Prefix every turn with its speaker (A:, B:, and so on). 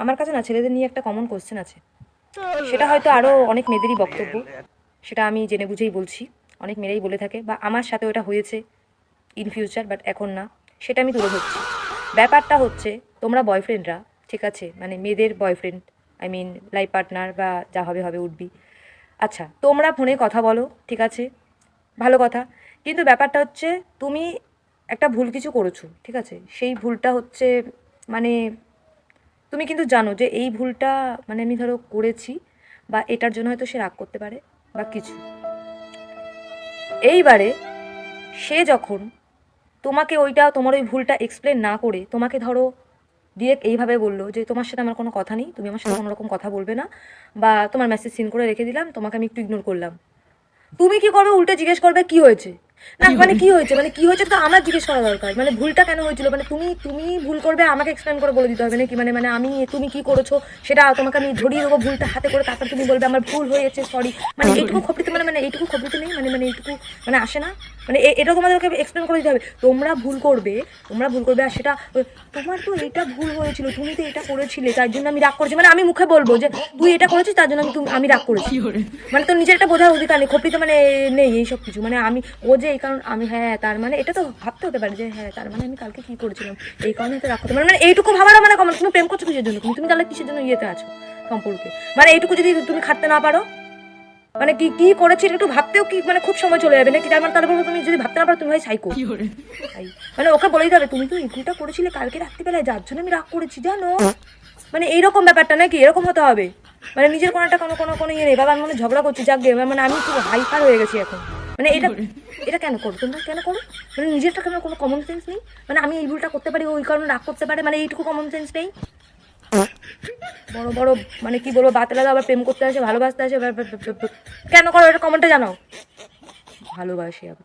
A: আমার কাছে না ছেলেদের নিয়ে একটা কমন কোশ্চেন আছে, সেটা হয়তো আরও অনেক মেয়েদেরই বক্তব্য, সেটা আমি জেনে বুঝেই বলছি। অনেক মেয়েরাই বলে থাকে, বা আমার সাথে ওটা হয়েছে ইন ফিউচার, বাট এখন না, সেটা আমি তুলে ধরছি। ব্যাপারটা হচ্ছে, তোমরা বয়ফ্রেন্ডরা, ঠিক আছে, মানে মেয়েদের boyfriend, I mean life partner বা যা হবে হবে উঠবি, আচ্ছা তোমরা ফোনে কথা বলো, ঠিক আছে, ভালো কথা। কিন্তু ব্যাপারটা হচ্ছে, তুমি একটা ভুল কিছু করেছো, ঠিক আছে, সেই ভুলটা হচ্ছে, মানে তুমি কিন্তু জানো যে এই ভুলটা মানে আমি ধরো করেছি, বা এটার জন্য হয়তো সে রাগ করতে পারে বা কিছু। এইবারে সে যখন তোমাকে ওইটা, তোমার ওই ভুলটা এক্সপ্লেন না করে তোমাকে ধরো ডিরেক্ট এইভাবে বললো যে তোমার সাথে আমার কোনো কথা নেই, তুমি আমার সাথে কোনো রকম কথা বলবে না, বা তোমার মেসেজ সিন করে রেখে দিলাম, তোমাকে আমি একটু ইগনোর করলাম, তুমি কি করবে? উল্টে জিজ্ঞেস করবে কি হয়েছে, না মানে কি হয়েছে, মানে কি হয়েছে তো আমার জিজ্ঞেস করা দরকার, মানে ভুলটা কেন হয়েছিল, মানে তুমি তুমি ভুল করবে, আমাকে এক্সপ্লেন করে বলে দিতে হবে নাকি, মানে মানে আমি, তুমি কি করেছো সেটা তোমাকে আমি ধরিয়ে দেবো ভুলটা হাতে করে, তারপর তুমি বলবে আমার ভুল হয়েছে সরি, মানে এইটুকু খবরিতে, মানে মানে এইটুকু খবরিতে নেই, মানে মানে এইটুকু মানে আসে না, মানে এটা তোমাদেরকে এক্সপ্লেন করে দিতে হবে। তোমরা ভুল করবে, তোমরা ভুল করবে, আর সেটা তোমার তো এটা ভুল হয়েছিল, তুমি তো এটা করেছিলে তার জন্য আমি রাগ করেছি, মানে আমি মুখে বলবো যে তুই এটা করেছিস তার জন্য আমি রাগ করেছি, মানে তোর নিজের একটা বোঝার অধিকার নেই, খপড়িতে মানে নেই এইসব কিছু, মানে আমি ও যে এই কারণ আমি, হ্যাঁ তার মানে এটা তো ভাবতে হতে পারে যে হ্যাঁ তার মানে আমি কালকে কি করেছিলাম, এই কারণে তো রাগ করতে পারে, মানে এইটুকু ভাবারও মানে কমন। তুমি প্রেম করছো কিসের জন্য, তুমি তুমি তাহলে কিসের জন্য ইয়েতে আছো সম্পর্কে, মানে এইটুকু যদি তুমি খাটতে না পারো, মানে কি কি করেছি একটু ভাবতেও কি মানে খুব সময় চলে যাবে নাকি, তার মানে তাহলে বলবো তুমি যদি ভাবতে না পারো তুমি ভাই সাইকো, মানে ওকে বলেই দিতে হবে তুমি তো এই ভুলটা করেছিলে কালকে রাত্রিবেলায়, যার জন্য আমি রাগ করেছি জানো, মানে এইরকম ব্যাপারটা নাকি, এরকম হতে হবে, মানে নিজের কোনো একটা কোনো কোনো কোনো ইয়ে নেই, বাবা আমি মানে ঝগড়া করছি যাক গে, মানে আমি খুব হাইপার হয়ে গেছি এখন, মানে এটা এটা কেন করো তোমরা, কেন করো, মানে নিজেরটা কেন কোনো কমন সেন্স নেই, মানে আমি এই ভুলটা করতে পারি ওই কারণে রাগ করতে পারে, মানে এইটুকু কমন সেন্স নেই। বড় বড় মানে কি বলবো, বাতলা আবার প্রেম করতে আসে, ভালোবাসতে আসে, কেন করো এটা কমেন্টে জানাও, ভালোবাসি আবার।